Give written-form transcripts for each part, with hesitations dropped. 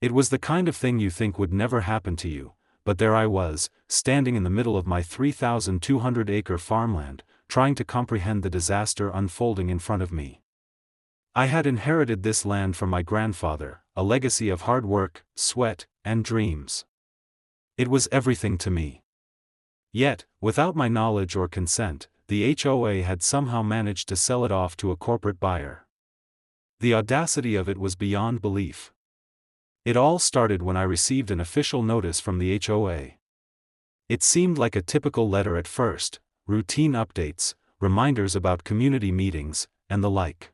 It was the kind of thing you think would never happen to you, but there I was, standing in the middle of my 3,200-acre farmland, trying to comprehend the disaster unfolding in front of me. I had inherited this land from my grandfather, a legacy of hard work, sweat, and dreams. It was everything to me. Yet, without my knowledge or consent, the HOA had somehow managed to sell it off to a corporate buyer. The audacity of it was beyond belief. It all started when I received an official notice from the HOA. It seemed like a typical letter at first, routine updates, reminders about community meetings, and the like.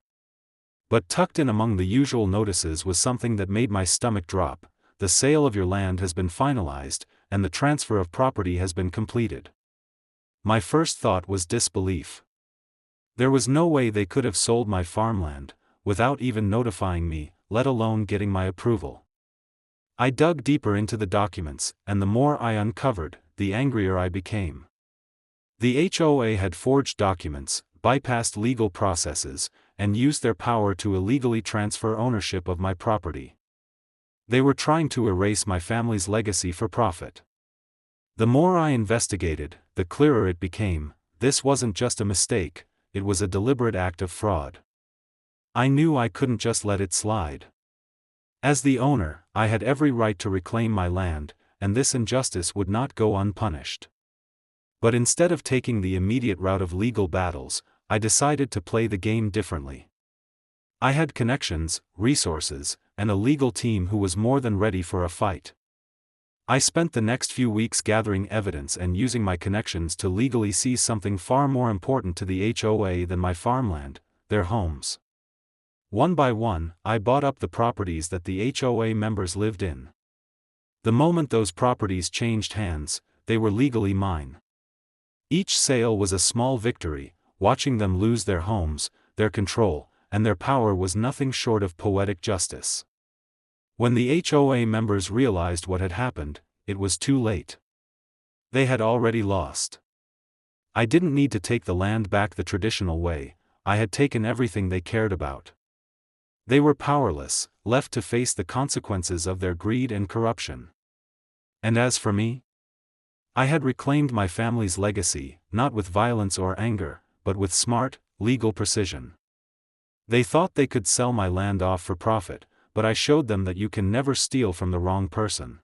But tucked in among the usual notices was something that made my stomach drop: the sale of your land has been finalized, and the transfer of property has been completed. My first thought was disbelief. There was no way they could have sold my farmland, without even notifying me, let alone getting my approval. I dug deeper into the documents, and the more I uncovered, the angrier I became. The HOA had forged documents, bypassed legal processes, and used their power to illegally transfer ownership of my property. They were trying to erase my family's legacy for profit. The more I investigated, the clearer it became: this wasn't just a mistake, it was a deliberate act of fraud. I knew I couldn't just let it slide. As the owner, I had every right to reclaim my land, and this injustice would not go unpunished. But instead of taking the immediate route of legal battles, I decided to play the game differently. I had connections, resources, and a legal team who was more than ready for a fight. I spent the next few weeks gathering evidence and using my connections to legally seize something far more important to the HOA than my farmland: their homes. One by one, I bought up the properties that the HOA members lived in. The moment those properties changed hands, they were legally mine. Each sale was a small victory. Watching them lose their homes, their control, and their power was nothing short of poetic justice. When the HOA members realized what had happened, it was too late. They had already lost. I didn't need to take the land back the traditional way. I had taken everything they cared about. They were powerless, left to face the consequences of their greed and corruption. And as for me, I had reclaimed my family's legacy, not with violence or anger, but with smart, legal precision. They thought they could sell my land off for profit, but I showed them that you can never steal from the wrong person.